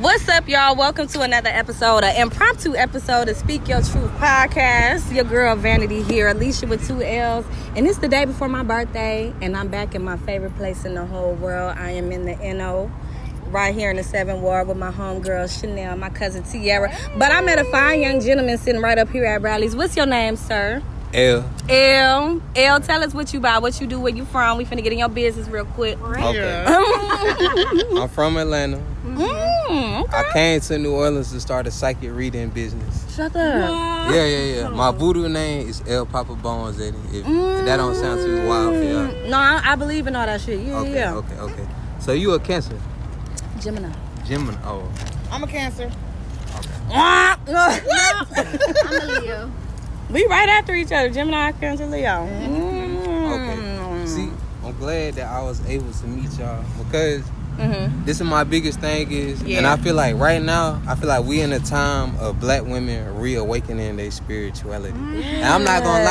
What's up, y'all? Welcome to another episode, an impromptu episode of Speak Your Truth podcast. Your girl Vanity here, Allicia with 2 L's. And it's the day before my birthday, and I'm back in my favorite place in the whole world. I am in the NO, right here in the 7th Ward with my homegirl Chanel, my cousin Tiara. But I met a fine young gentleman sitting right up here at Rally's. What's your name, sir? L, tell us what you buy, what you do, where you from. We finna get in your business real quick. Okay. I'm from Atlanta. Okay. I came to New Orleans to start a psychic reading business. Shut up. Yeah. My voodoo name is L Papa Bones Eddie. If that don't sound too wild for y'all. No, I believe in all that shit. Yeah. Okay. So you a Cancer? Gemini. Oh. I'm a Cancer. I'm a Leo. We right after each other. Gemini, Cancer, Leo. Okay. See, I'm glad that I was able to meet y'all because this is my biggest thing and I feel like right now, we in a time of black women reawakening their spirituality. And I'm not gonna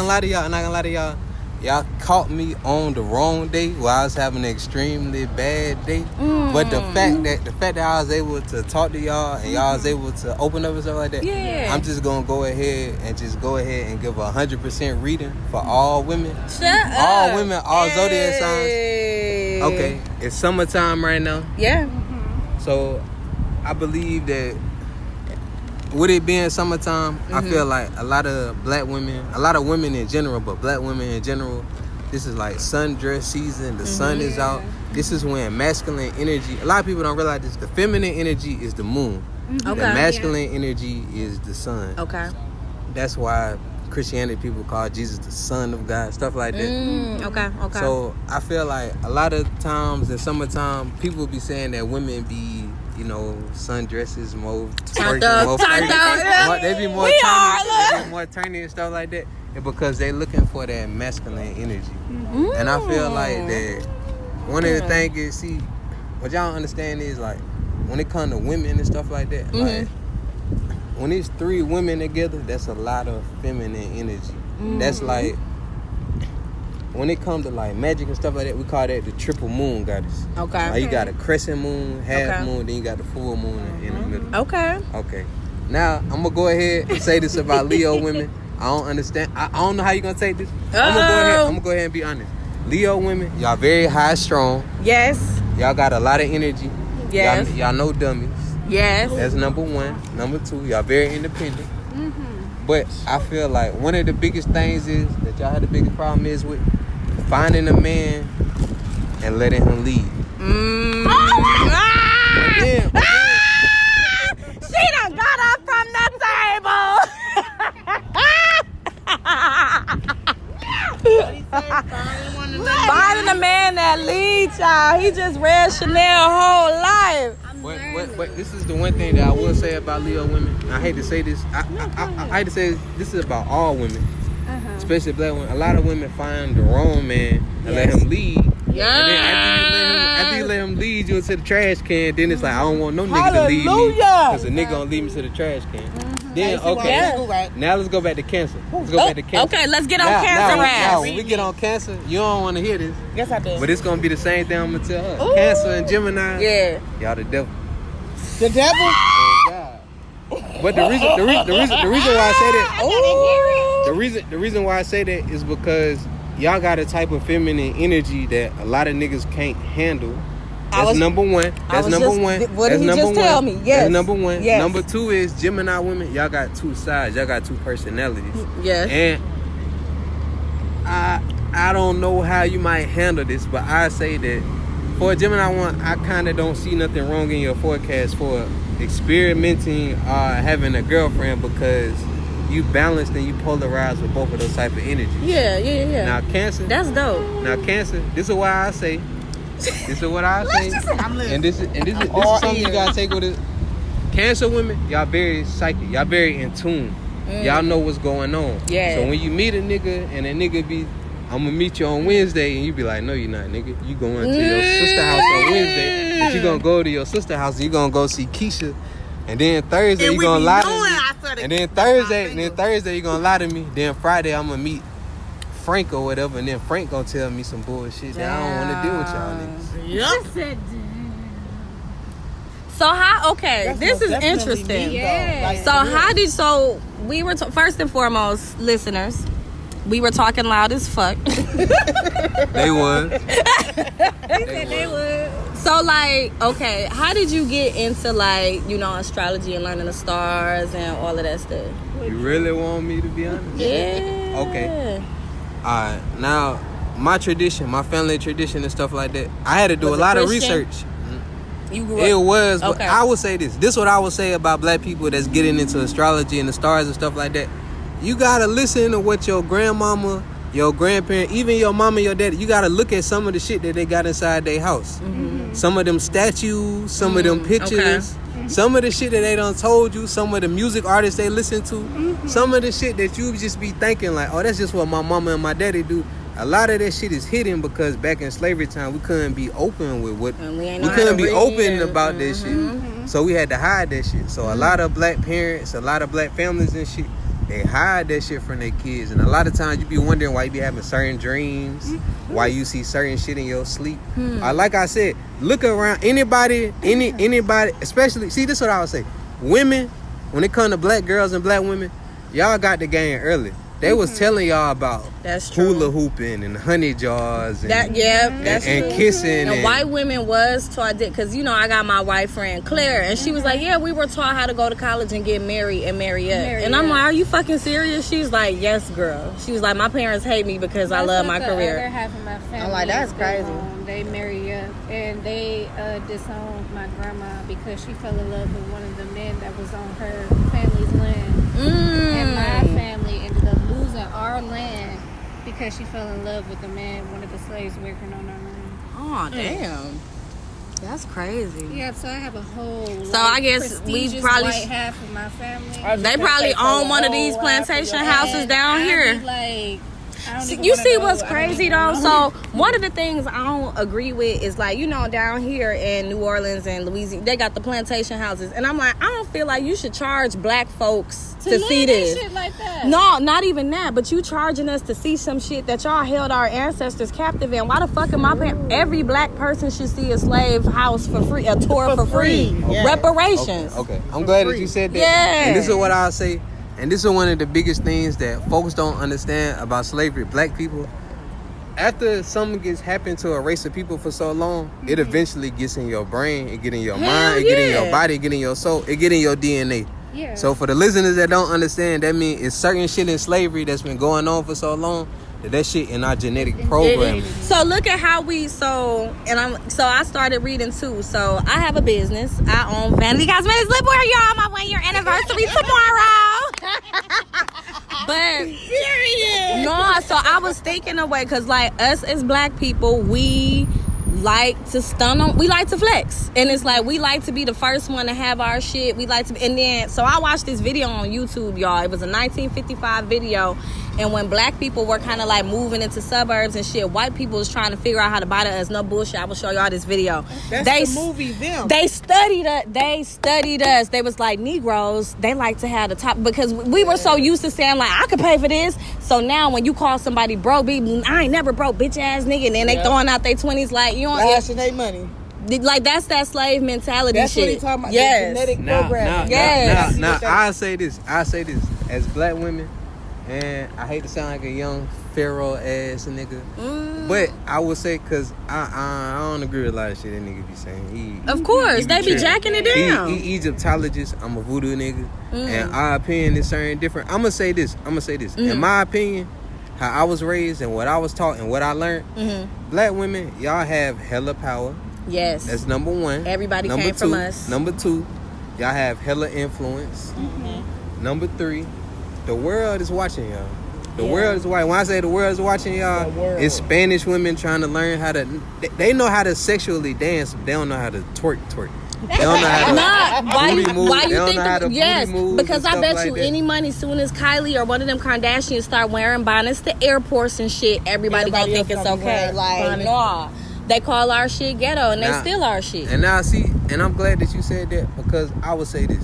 lie to y'all. Y'all caught me on the wrong day while I was having an extremely bad day. But the fact that I was able to talk to y'all and y'all was able to open up and stuff like that, I'm just gonna go ahead and give 100% reading for all women. All women, all zodiac signs. Okay, it's summertime right now. Yeah. So I believe that with it being summertime, I feel like a lot of women in general, but black women in general, this is like sundress season. The sun is out. This is when masculine energy, a lot of people don't realize this, the feminine energy is the moon. The masculine energy is the sun. Okay. That's why Christianity people call Jesus the Son of God, stuff like that. Okay. So I feel like a lot of times in summertime, people be saying that women be, sundresses, more twerking, more flirting. They be more turning and stuff like that. And because they looking for that masculine energy. And I feel like that one of the things is, see, what y'all don't understand is like when it comes to women and stuff like that, like when it's 3 women together, that's a lot of feminine energy. That's like when it comes to like magic and stuff like that, we call that the triple moon goddess. Okay. Like you got a crescent moon, half moon, then you got the full moon in the middle. Okay. Now I'm gonna go ahead and say this about Leo women. I don't understand. I don't know how you gonna take this. I'm gonna go ahead and be honest. Leo women, y'all very high strong. Yes. Y'all got a lot of energy. Yes. Y'all know dummies. Yes. That's number 1. Number 2, y'all very independent. But I feel like one of the biggest things is that y'all had the biggest problem is with finding a man and letting him lead. She done got up from the table. Finding a man that leads, y'all. He just read Chanel whole life. But this is the one thing that I will say about Leo women. I hate to say this. I hate to say this is about all women, especially black women. A lot of women find the wrong man and let him lead. Yeah. And then after you let him lead you into the trash can, then it's like I don't want no nigga to lead me because a nigga gonna lead me to the trash can. Then now let's go back to Cancer. Okay, let's get on Cancer rap. Now, when we get on Cancer, you don't want to hear this. Yes, I do. But it's gonna be the same thing I'm gonna tell her. Ooh. Cancer and Gemini. Yeah. Y'all the devil. The devil? Oh God. But the reason why I say that. The reason why I say that is because y'all got a type of feminine energy that a lot of niggas can't handle. That's number 1. What did he just tell me? Yes. That's number 1. Yes. Number 2 is Gemini women. Y'all got 2 sides. Y'all got 2 personalities. Yes. And I don't know how you might handle this, but I say that for a Gemini one, I kind of don't see nothing wrong in your forecast for experimenting having a girlfriend because you balanced and you polarized with both of those type of energies. Yeah. Now Cancer. That's dope. Now Cancer. This is why I say. And this is something you gotta take with it. Cancer women, y'all very psychic. Y'all very in tune. Y'all know what's going on. Yeah. So when you meet a nigga and a nigga be, I'm gonna meet you on Wednesday, and you be like, no, you're not, nigga. You going to your sister house on Wednesday, but you gonna go to your sister house and you gonna go see Keisha, and then Thursday you gonna lie to me, and then Thursday you gonna lie to me. Then Friday I'm gonna meet Frank or whatever, and then Frank gonna tell me some bullshit that I don't want to deal with y'all niggas. Yep. So how? Okay, That's this most is definitely interesting. me, though. Yeah. Like, So for real. how did so we were first and foremost, listeners, we were talking loud as fuck. They was. They would. So like, okay, how did you get into like, you know, astrology and learning the stars and all of that stuff? You really want me to be honest? Yeah. Okay. Alright, now my tradition, my family tradition and stuff like that, I had to do Was a it lot of Christian? research. You grew It up. was, but Okay. I would say this. This is what I would say about black people that's getting into astrology and the stars and stuff like that. You gotta listen to what your grandmama, your grandparent, even your mama, your daddy, you gotta look at some of the shit that they got inside their house. Mm-hmm. Some of them statues, some of them pictures, some of the shit that they done told you, some of the music artists they listen to, some of the shit that you just be thinking like, oh, that's just what my mama and my daddy do. A lot of that shit is hidden because back in slavery time, we couldn't be open with what And we ain't we know how couldn't to be read open and- about that shit. So we had to hide that shit. So a lot of black parents, a lot of black families and shit, they hide that shit from their kids. And a lot of times you be wondering why you be having certain dreams, why you see certain shit in your sleep. Like I said, look around anybody, especially, see, this is what I would say. Women, when it comes to black girls and black women, y'all got the game early. They was telling y'all about That's true. hula hooping and honey jars and, That's and true. kissing. And white women was taught that, because you know I got my white friend Claire, and she was like, yeah, we were taught how to go to college and get married and marry up. And I'm like, are you fucking serious? She's like, yes, girl. She was like, my parents hate me because I love my The career. other half of my family, I'm like, that's crazy. They married up, and they disowned my grandma because she fell in love with one of the men that was on her family's land. And my family ended up losing our land because she fell in love with the man, one of the slaves working on our land. Oh, damn. That's crazy. Yeah, so I have a whole. So I guess we prestigious probably white half of my family. They probably own one of these plantation houses down And here. I be like, I don't even You wanna see go. what's I don't crazy even though? know. So one of the things I don't agree with is like, you know, down here in New Orleans and Louisiana, they got the plantation houses, and I'm like, I don't feel like you should charge black folks to live see in this. shit like that. No, not even that. But you charging us to see some shit that y'all held our ancestors captive in. Why the fuck am I paying? Every black person should see a slave house for free, a tour for free. Yes. Reparations. Okay. I'm glad that you said that. Yeah. And this is what I'll say. And this is one of the biggest things that folks don't understand about slavery, black people. After something gets happened to a race of people for so long, it eventually gets in your brain, it get in your mind, it get in your body, it get in your soul, it get in your DNA. Yeah. So for the listeners that don't understand, that means it's certain shit in slavery that's been going on for so long that shit in our genetic programming. So look at how I started reading too. So I have a business. I own Vanity Cosmetics. Look where y'all, my 1 year anniversary tomorrow. But no, so I was thinking away because like us as black people, we like to stun on, we like to flex, and it's like we like to be the first one to have our shit. We like to, and then so I watched this video on YouTube, y'all. It was a 1955 video, and when black people were kind of like moving into suburbs and shit, white people was trying to figure out how to buy us. No bullshit. I will show y'all this video. That's the movie Them. They studied us. They was like, Negroes, they like to have the top, because we were so used to saying like, I could pay for this. So now when you call somebody broke, I ain't never broke, bitch ass nigga, and then they throwing out their 20s like, you know, Lashing their money. like that's that slave mentality That's shit. what he talking about. Yes. The genetic programming. Yes. Now, I say this as black women, and I hate to sound like a young pharaoh ass nigga, but I would say, cause I don't agree with a lot of shit that nigga be saying. Of course, he they be tripping. jacking it down. He Egyptologist. I'm a voodoo nigga, and our opinion is certain different. I'm gonna say this. In my opinion, how I was raised and what I was taught and what I learned, black women, y'all have hella power. Yes. That's number one. Everybody number came two, from us. Number two, y'all have hella influence. Number three, the world is watching y'all. The world is watching. When I say the world is watching y'all, it's Spanish women trying to learn how to. They know how to sexually dance, but they don't know how to twerk. They don't know how to why you booty move. why They you don't think know how to booty yes, move because and I bet stuff you like that. any money soon as Kylie or one of them Kardashians start wearing bonnets to airports and shit, everybody gonna think it's else gonna be okay. wearing Like, bonnets. nah. They call our shit ghetto and Now- they steal our shit. And now see, and I'm glad that you said that, because I would say this.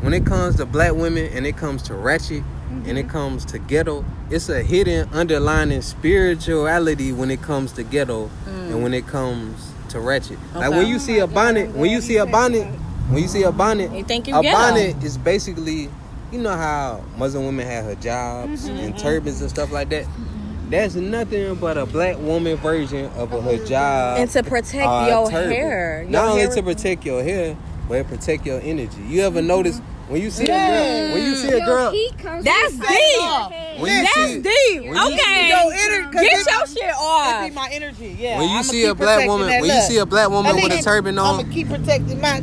When it comes to black women and it comes to ratchet and it comes to ghetto, it's a hidden underlying spirituality when it comes to ghetto and when it comes to ratchet. Like when you see a bonnet, when you see a bonnet, You think you a ghetto. bonnet is basically, you know how Muslim women have hijabs and turbans and stuff like that. That's nothing but a black woman version of a hijab. And to protect your hair. Your Not only hair- to protect your hair, but it protect your energy. You ever notice when you see a girl? When you see a girl, That's deep. when you That's see, deep. when you Okay. Get your shit It off. be my energy. Yeah. when you I'ma see keep a black protecting woman, that when you look. see a black woman with a turban I'm on, gonna keep protecting my.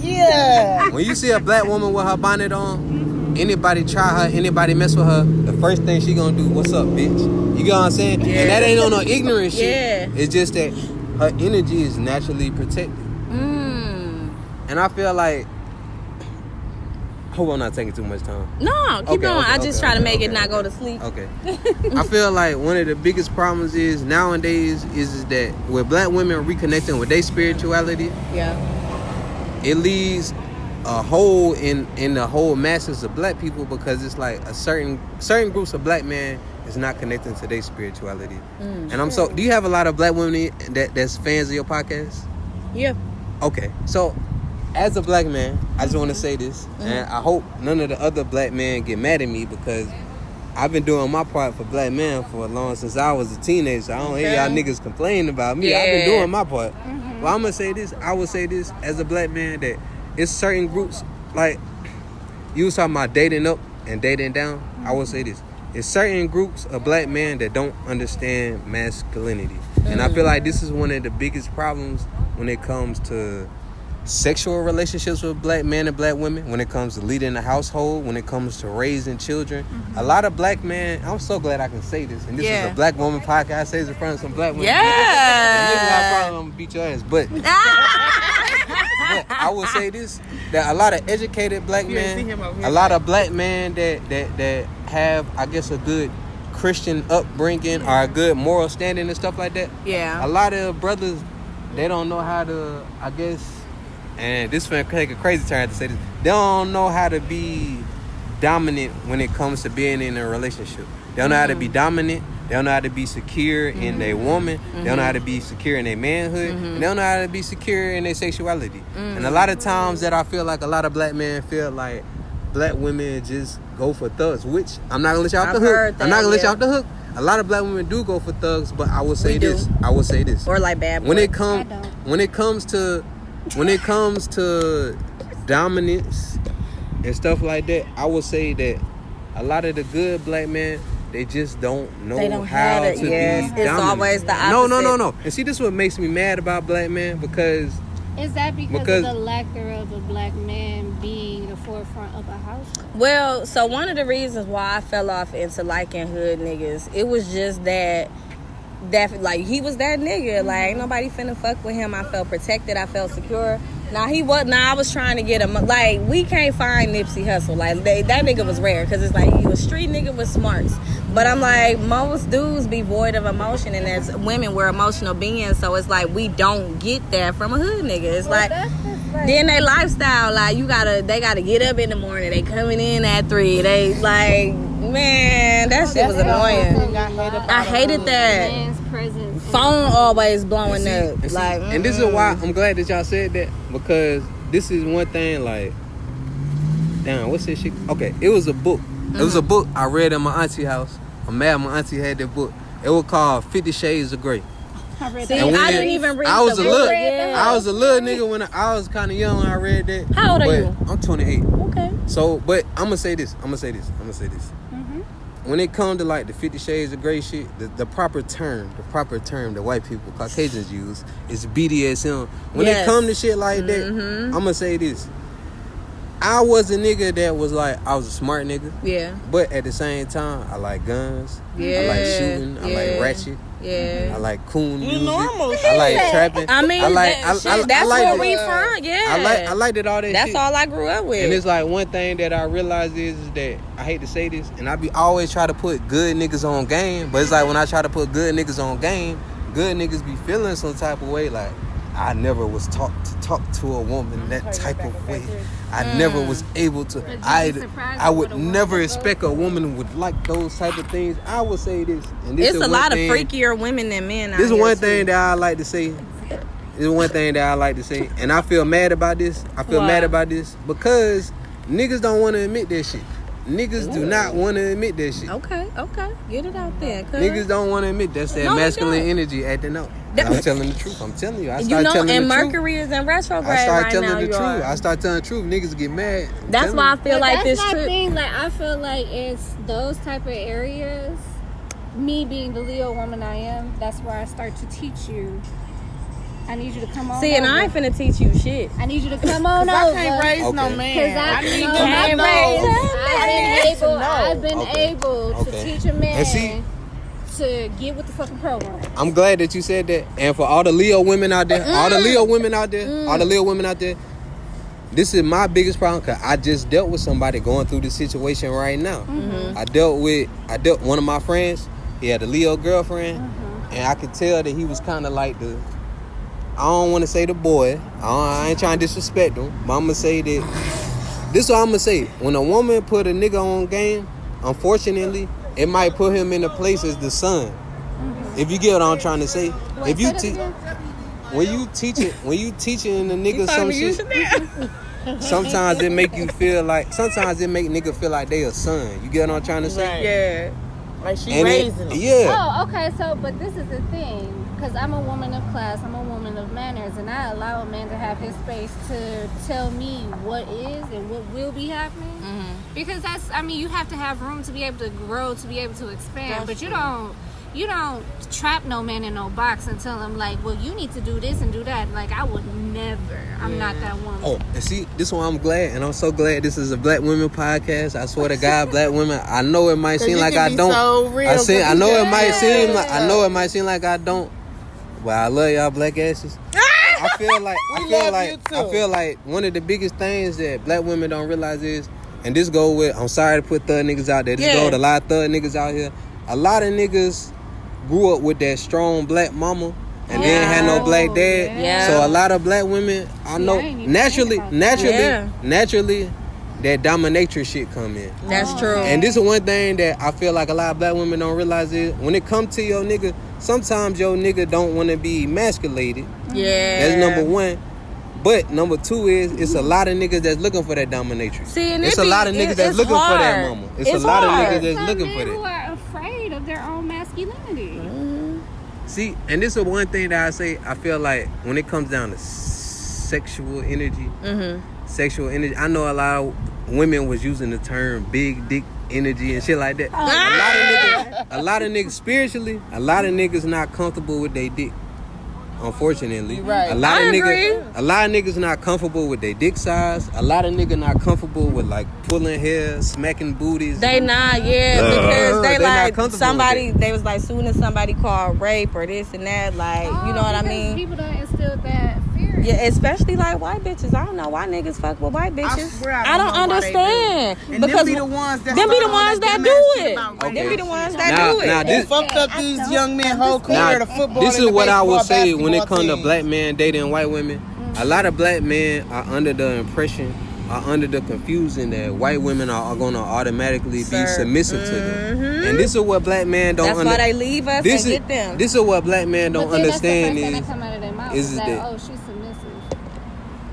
Yeah. when you see a black woman with her bonnet on, anybody try her, anybody mess with her, the first thing she gonna do, what's up, bitch? You get what I'm saying? Yeah. And that ain't on no ignorant shit. Yeah. It's just that her energy is naturally protected. And I feel like, hope I'm not taking too much time. No, keep Okay, going. okay, I just okay, try to make okay, it not okay. go to sleep. Okay. I feel like one of the biggest problems is nowadays is that with black women reconnecting with their spirituality, Yeah. it leaves a hole in the whole masses of black people, because it's like a certain groups of black men is not connecting to their spirituality. And I'm so. Do you have a lot of black women that's fans of your podcast? Yeah. Okay, so as a black man, I just want to say this, and I hope none of the other black men get mad at me, because I've been doing my part for black men for long since I was a teenager. I don't hear y'all niggas complaining about me. I've been Yeah. doing my part. Well, I'm gonna say this. I would say this as a black man, that it's certain groups, like you was talking about dating up and dating down. I would say this. It's certain groups of black men that don't understand masculinity. And I feel like this is one of the biggest problems when it comes to sexual relationships with black men and black women, when it comes to leading the household, when it comes to raising children. A lot of black men, I'm so glad I can say this, and this is a black woman podcast. I say this in front of some black women. Yeah. I probably gonna beat your ass, but I will say this, that a lot of educated black men, a lot of black men that have, I guess, a good Christian upbringing or a good moral standing and stuff like that. Yeah. A lot of brothers, they don't know how to, I guess, and this finna take a crazy turn to say this, they don't know how to be dominant when it comes to being in a relationship. They don't know how to be dominant. They don't know how to be secure in their woman. They don't know how to be secure in their manhood. And they don't know how to be secure in their sexuality. And a lot of times that I feel like a lot of black men feel like black women just go for thugs, which I'm not gonna let you off the hook. I'm not gonna let you off the hook. A lot of black women do go for thugs, but I will say this. I will say this. Or like bad boys. When it comes to dominance and stuff like that, I will say that a lot of the good black men, they just don't know how to be dominant. It's always the opposite. No. And see, this is what makes me mad about black men, because Is that because of the lack thereof of black men being the forefront of a household? Well, so one of the reasons why I fell off into liking hood niggas, it was just that like he was that nigga. Like ain't nobody finna fuck with him. I felt protected. I felt secure. I was trying to get him. Like we can't find Nipsey Hussle. Like that nigga was rare, because it's like he was street nigga with smarts. But I'm like, most dudes be void of emotion, and as women we're emotional beings, so it's like we don't get that from a hood nigga. It's like then they lifestyle, like they gotta get up in the morning. They coming in at 3. They like, man, that shit was annoying. I hated that. Man's presence. Phone always blowing up. And this is why I'm glad that y'all said that, because this is one thing, like, damn, what's this shit? Okay, it was a book. It was a book I read in my auntie house. I'm mad my auntie had that book. It was called 50 Shades of Grey. I read See, that. I didn't even read I was the a book. little, Yeah. I was a little nigga when I was kind of young when I read that. How old are you? I'm 28. Okay. So, but I'm gonna say this. When it comes to like the 50 Shades of Grey shit, the proper term that white people, Caucasians use is BDSM. When it comes to shit like that, I'm gonna say this. I was a nigga that was like, I was a smart nigga. Yeah. But at the same time, I like guns. Yeah. I like shooting. I like ratchet. Yeah. I like coon music. normal I like trapping. I mean, that's where we from. Yeah. I liked it all that That's shit. all I grew up with. And it's like one thing that I realized is that I hate to say this, and I be always try to put good niggas on game, but it's like when I try to put good niggas on game, good niggas be feeling some type of way. Like I never was taught to talk to a woman that type of way. I never was able to. I would never expect a woman would like those type of things. I would say this, and this it's is a one lot thing, of freakier women than men. This is one thing that I like to say. is one thing that I like to say, and I feel mad about this. I feel mad about this because niggas don't want to admit that shit. Niggas do not want to admit that shit. Okay. Get it out there. Niggas don't want to admit that's that masculine energy acting out. I'm telling the truth. I'm telling you. I start telling the truth. And Mercury is in retrograde I start right telling now. the truth. I start telling the truth. Niggas get mad. That's why I feel like this That's my trip. thing. Like, I feel like it's those type of areas. Me being the Leo woman I am, that's where I start to teach you. I need you to come on. See, and I ain't finna teach you shit. I need you to come on over. I can't raise no man. Because I need I've been able to teach a man And see, to get with the fucking program. I'm glad that you said that. And for all the Leo women out there, all the Leo women out there, this is my biggest problem because I just dealt with somebody going through this situation right now. I dealt one of my friends. He had a Leo girlfriend, and I could tell that he was kind of like I don't want to say the boy. I ain't trying to disrespect him, but I'm gonna say that. This is what I'm gonna say. When a woman put a nigga on game, unfortunately, it might put him in a place as the son. If you get what I'm trying to say. If you when you teaching the nigga some shit, sometimes it make nigga feel like they a son. You get what I'm trying to say? Right. Yeah. Like she raising them. Yeah. Oh, okay. So, but this is the thing. Because I'm a woman of class. I'm a woman of manners. And I allow a man to have his space to tell me what is and what will be happening. Because you have to have room to be able to grow, to be able to expand. But you don't trap no man in no box and tell him, like, well, you need to do this and do that. Like, I would never. I'm not that woman. Oh, and see, this one I'm glad, and I'm so glad this is a Black Women podcast. I swear to God, Black women. I know it might seem like I don't. So real, I know it might seem like I don't. But I love y'all black asses. I feel like one of the biggest things that Black women don't realize is, and this go with, I'm sorry to put thug niggas out there. This go with a lot of thug niggas out here. A lot of niggas grew up with that strong black mama and then had no black dad. Yeah. So a lot of black women, I know, naturally, that dominatrix shit come in. That's true. And this is one thing that I feel like a lot of black women don't realize is when it comes to your nigga, sometimes your nigga don't want to be emasculated. Yeah. That's number one. But number two is it's a lot of niggas that's looking for that dominatrix. See, and it's a lot of niggas that's looking for that mama. It's a lot of niggas that's looking for that. Who are afraid of their own masculinity. See, and this is one thing that I say. I feel like when it comes down to sexual energy, I know a lot of women was using the term big dick energy and shit like that. A lot of niggas spiritually, a lot of niggas not comfortable with their dick. Unfortunately, right. A lot of niggas not comfortable with their dick size. A lot of niggas not comfortable with like pulling hair, smacking booties. They not, because they like somebody. They was like, soon as somebody called rape or this and that, like you know what I mean. People don't instill that fear. Yeah, especially like white bitches. I don't know why niggas fuck with white bitches. I swear I don't understand. And because them be the ones that do it. Okay. Them be the ones that do it. Now They fucked up these young men whole career to football. This is what I would say when it comes to teams. black men dating white women. A lot of black men are under the confusion that white women are going to automatically be submissive to them. And this is what black men don't understand. That's why they leave us and get them. This is what black men don't understand is that, oh, she's submissive.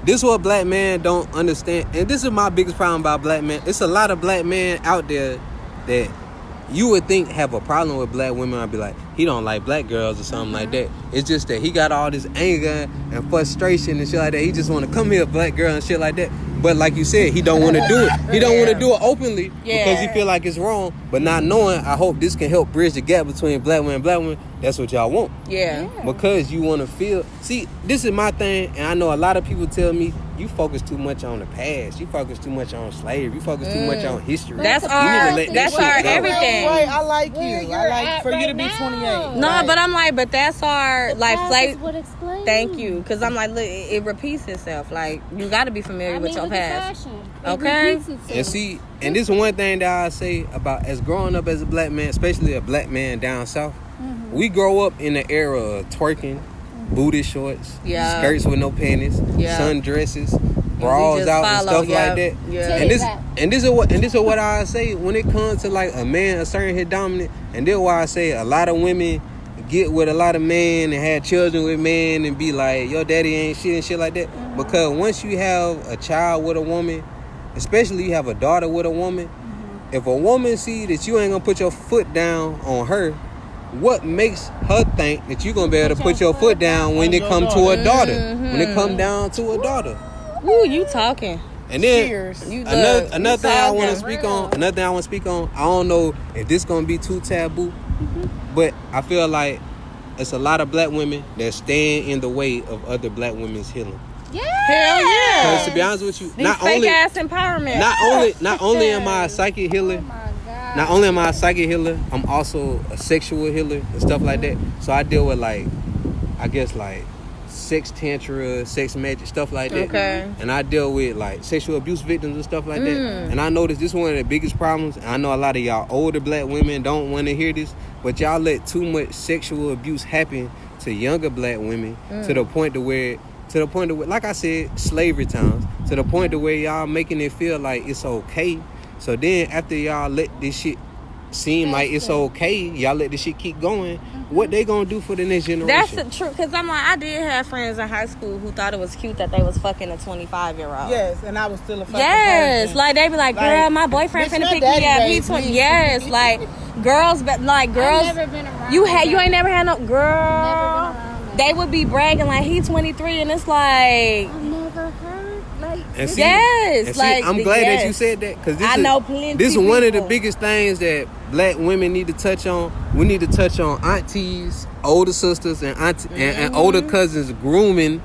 This is what black men don't understand. And this is my biggest problem about black men. It's a lot of black men out there that you would think have a problem with black women. I'd be like, he don't like black girls or something like that. It's just that he got all this anger and frustration and shit like that. He just want to come here, black girl and shit like that. But like you said, he don't want to do it. He don't want to do it openly because he feel like it's wrong. But not knowing, I hope this can help bridge the gap between black women and black women. That's what y'all want. Yeah. Because you want to feel. See, this is my thing, and I know a lot of people tell me you focus too much on the past. You focus too much on slavery. You focus too much on history. That's our everything. Right, I like you. I like for you to be 28. No, but I'm like, but that's our like flavor. What explains. Thank you, because I'm like, look, it repeats itself. Like you got to be familiar with your past. Okay. And see, and this is one thing that I say about as growing up as a black man, especially a black man down south. We grow up in the era of twerking, booty shorts, skirts with no panties, sundresses, bras out and stuff like that. Yeah. And this is what I say when it comes to like a man asserting his dominant. And this is why I say a lot of women get with a lot of men and have children with men and be like, your daddy ain't shit and shit like that. Mm-hmm. Because once you have a child with a woman, especially you have a daughter with a woman, if a woman see that you ain't gonna put your foot down on her, what makes her think that you gonna be able to put your foot down when it come to a daughter? When it come down to a daughter. Ooh, you talking. And then another thing I want to speak on. Another thing I want to speak on. I don't know if this gonna be too taboo, but I feel like it's a lot of black women that stand in the way of other black women's healing. Yeah. Hell yeah. Because to be honest with you, not only ass empowerment. Not only am I a psychic healer. Not only am I a psychic healer, I'm also a sexual healer and stuff like that. So I deal with sex tantra, sex magic, stuff like that. Okay. And I deal with sexual abuse victims and stuff like that. And I notice this is one of the biggest problems. And I know a lot of y'all older black women don't want to hear this, but y'all let too much sexual abuse happen to younger black women to the point to where, like I said, slavery times, to the point to where y'all making it feel like it's okay. So then after y'all let this shit seem like it's okay, y'all let this shit keep going, what they gonna do for the next generation? That's the truth, because I'm like, I did have friends in high school who thought it was cute that they was fucking a 25-year-old. Yes, and I was still a fucking yes, person. Like they be like, girl, my boyfriend finna pick me up. He's 20. Yes, like girls, but like girls, I've never been around you ain't never had no girl. Never been around they would be bragging like he's 23, and it's like I've never heard and see, yes, and see, I'm glad that you said that, because I know plenty. This is one of the biggest things that black women need to touch on. We need to touch on aunties, older sisters, and older cousins grooming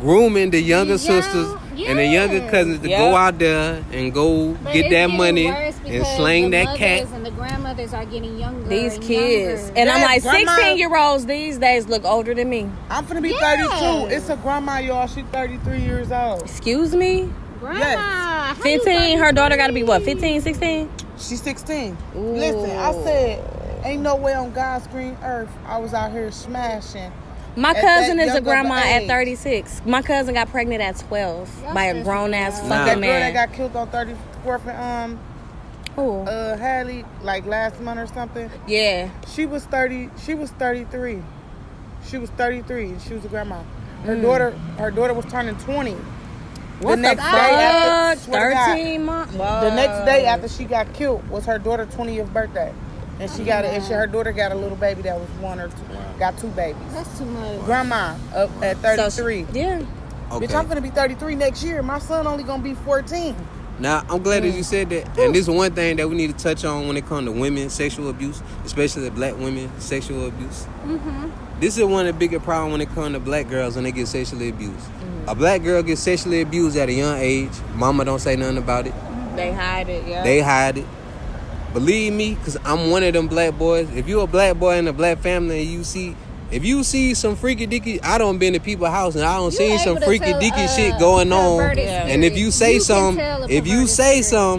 the younger sisters and the younger cousins to go out there and go get that money and slang that cat. And the grandmothers are getting younger. These kids, and I'm like, 16-year-olds these days look older than me. I'm finna be 32. It's a grandma, y'all. She's 33 years old. Excuse me? Grandma. Yes. 15. Her daughter got to be what? 15, 16? She's 16. Ooh. Listen, I said, ain't no way on God's green earth I was out here smashing. My cousin is a grandma at 36. My cousin got pregnant at 12 by a grown ass fucking that man. girl that got killed on 34th and Hadley, like last month or something. Yeah. She was 30. She was 33. She was 33. She was a grandma. Her daughter was turning 20. What the next day after 13 months. The next day after she got killed was her daughter's 20th birthday. And she got her daughter got a little baby that was 1 or 2. Got 2 babies. That's too much. Grandma up at 33. Yeah. Okay. Bitch, I'm gonna be 33 next year. My son only gonna be 14. Now, I'm glad that you said that. And this is one thing that we need to touch on when it comes to women sexual abuse, especially black women sexual abuse. This is one of the bigger problems when it comes to black girls when they get sexually abused. A black girl gets sexually abused at a young age. Mama don't say nothing about it. They hide it, yeah. They hide it. Believe me, because I'm one of them black boys. If you're a black boy in a black family and if you see some freaky dicky, I don't been to people's house and I don't see some freaky dicky shit going on. And if you say something,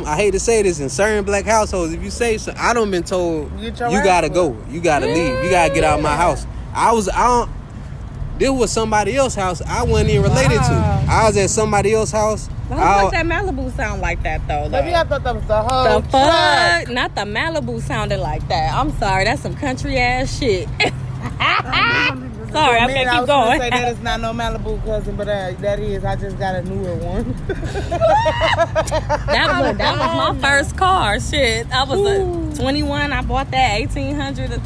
I hate to say this, in certain black households, if you say something, I don't been told you gotta go, you gotta leave, you gotta get out of my house. This was somebody else's house I wasn't even related to. I was at somebody else's house. Why the fuck that Malibu sound like that though? Maybe I thought that was the whole the fuck? Not the Malibu sounded like that. I'm sorry, that's some country ass shit. Sorry, I'm gonna keep going. Say that is not no Malibu cousin, but that is. I just got a newer one. that was my first car. Shit, I was 21. I bought that 1800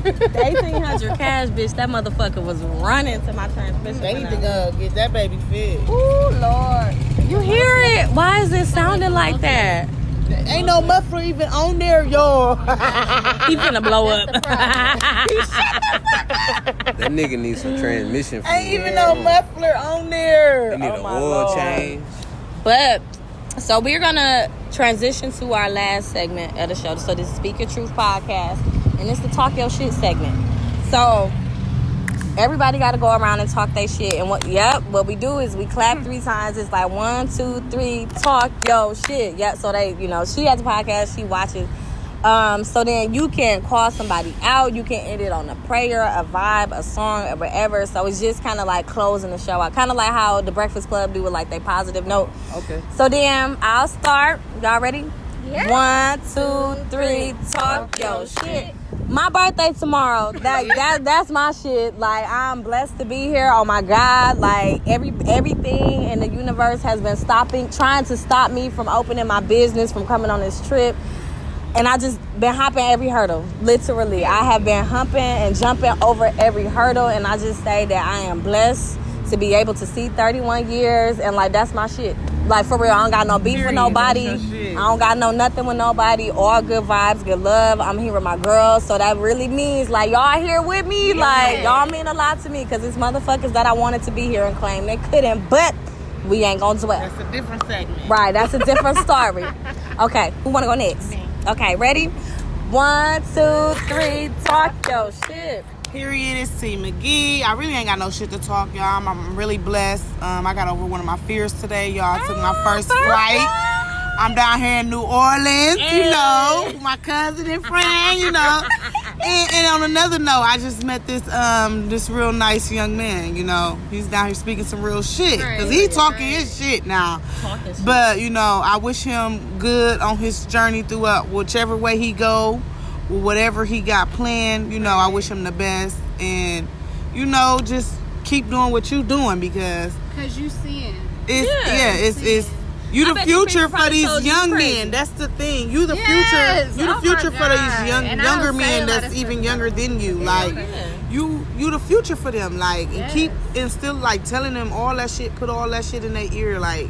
cash, bitch. That motherfucker was running to my transmission. They need to go get that baby fixed. Ooh, Lord. You hear it? Why is it sounding like that? Ain't no muffler even on there, y'all. He finna blow up. That nigga needs some transmission. Ain't even no muffler on there. They need an oil change. But, so we're gonna transition to our last segment of the show. So this is Speak Your Truth podcast, and it's the Talk Your Shit segment. So everybody got to go around and talk their shit. And what we do is we clap 3 times. It's like 1, 2, 3, talk your shit. Yep. So they, she has a podcast, she watches. So then you can call somebody out. You can end it on a prayer, a vibe, a song, or whatever. So it's just kind of like closing the show out. Kind of like how the Breakfast Club do with like their positive note. Okay. So then I'll start. Y'all ready? Yeah. 1, 2, 3, talk your shit. My birthday tomorrow. That's my shit. Like, I'm blessed to be here. Oh my God. Like, everything in the universe has been trying to stop me from opening my business, from coming on this trip. And I just been hopping every hurdle. Literally. I have been humping and jumping over every hurdle. And I just say that I am blessed to be able to see 31 years. And like, that's my shit. Like, for real, I don't got no beef with nobody. I don't got nothing with nobody. All good vibes, good love. I'm here with my girls. So that really means, like, y'all here with me. Yeah. Like, y'all mean a lot to me. Because it's motherfuckers that I wanted to be here and claim they couldn't. But we ain't gonna dwell. That's a different segment. Right, that's a different story. Okay, who want to go next? Me. Okay, ready? 1, 2, 3, talk your shit. Period. It's T McGee. I really ain't got no shit to talk, y'all. I'm really blessed. I got over one of my fears today, y'all. I took my first flight. I'm down here in New Orleans, you know, with my cousin and friend, you know. And on another note, I just met this real nice young man, you know. He's down here speaking some real shit. Because he's talking his shit now. But, you know, I wish him good on his journey throughout whichever way he go. Whatever he got planned, you know, I wish him the best. And, you know, just keep doing what you doing because you seeing. It's you the future for these young men. That's the thing. You the future. You the future for these younger men that's even younger than you. Like you the future for them. Like and keep and still like telling them all that shit. Put all that shit in their ear. Like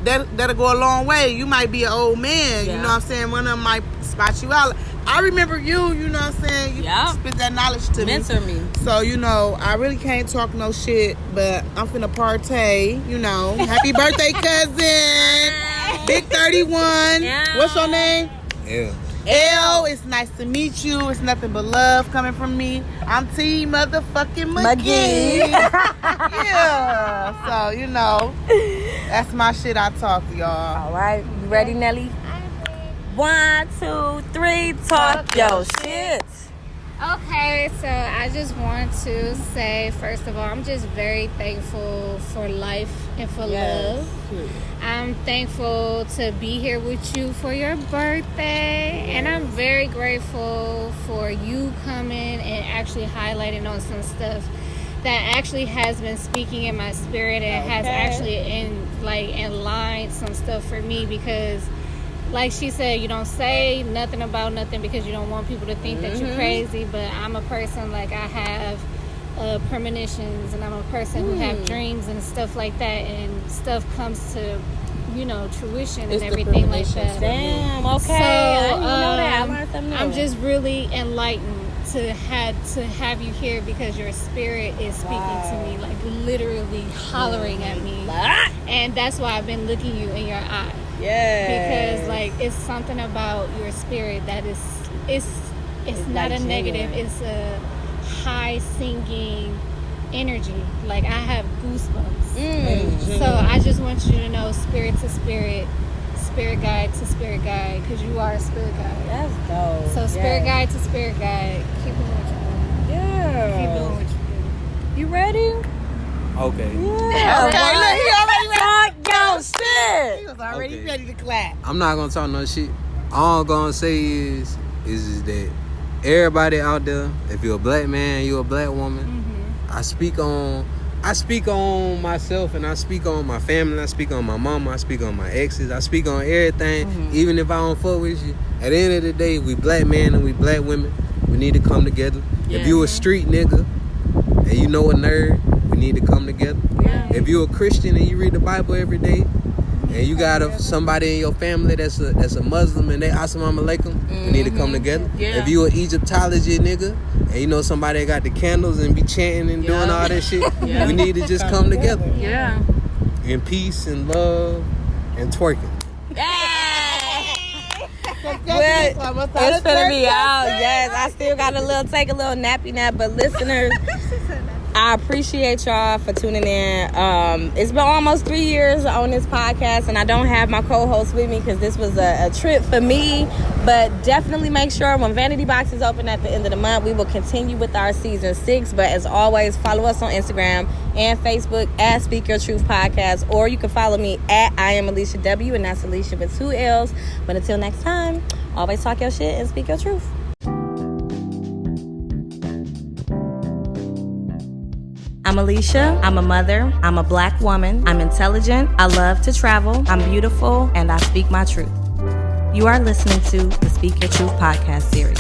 that'll go a long way. You might be an old man. You know what I'm saying? One of them might spot you out. I remember you know what I'm saying? You spit that knowledge to Mentor me. So, you know, I really can't talk no shit, but I'm finna partay, you know. Happy birthday, cousin. Big 31. Yeah. What's your name? L. It's nice to meet you. It's nothing but love coming from me. I'm T motherfucking McGee. Yeah. So, you know, that's my shit I talk to y'all. All right. You ready, Nelly? 1, 2, 3, talk your shit. Okay, so I just want to say, first of all, I'm just very thankful for life and for love. I'm thankful to be here with you for your birthday. And I'm very grateful for you coming and actually highlighting on some stuff that actually has been speaking in my spirit and has actually enlined some stuff for me because like she said, you don't say nothing about nothing because you don't want people to think that you're crazy. But I'm a person, like, I have premonitions, and I'm a person who have dreams and stuff like that. And stuff comes to, you know, fruition and everything like that. Damn, okay. So, I didn't know that. I learned something new. I'm just really enlightened to have you here because your spirit is speaking to me, like, literally hollering at me. And that's why I've been looking you in your eye. Yeah, because like it's something about your spirit that it's not a negative. It's a high singing energy. Like I have goosebumps. So I just want you to know, spirit to spirit, spirit guide to spirit guide, because you are a spirit guide. That's dope. So spirit guide to spirit guide. Keep doing what you're doing. Yeah. Keep doing what you're doing. You ready? Okay. Yeah. Okay. Look, he already talk your shit. He was already ready to clap. I'm not gonna talk no shit. All I'm gonna say is that everybody out there, if you're a black man, you're a black woman. I speak on myself, and I speak on my family. I speak on my mama. I speak on my exes. I speak on everything. Even if I don't fuck with you, at the end of the day, we black men and we black women. We need to come together. If you a street nigga and you know a nerd, we need to come together. If you're a Christian and you read the Bible every day, and you got somebody in your family that's a Muslim and they assalamu alaikum, we need to come together. If you an Egyptology nigga and you know somebody that got the candles and be chanting and doing all that shit, we need to just come together. In peace and love and twerking. Well, it's gonna be out. Yes, I still got take a little nappy nap, but listeners, I appreciate y'all for tuning in. It's been almost 3 years on this podcast, and I don't have my co-host with me because this was a trip for me. But definitely make sure when Vanity Box is open at the end of the month, we will continue with our season 6. But as always, follow us on Instagram and Facebook at Speak Your Truth Podcast, or you can follow me at I am Allicia W, and that's Allicia with 2 L's. But until next time, always talk your shit and speak your truth. I'm Allicia. I'm a mother. I'm a black woman. I'm intelligent. I love to travel. I'm beautiful, and I speak my truth. You are listening to the Speak Your Truth podcast series.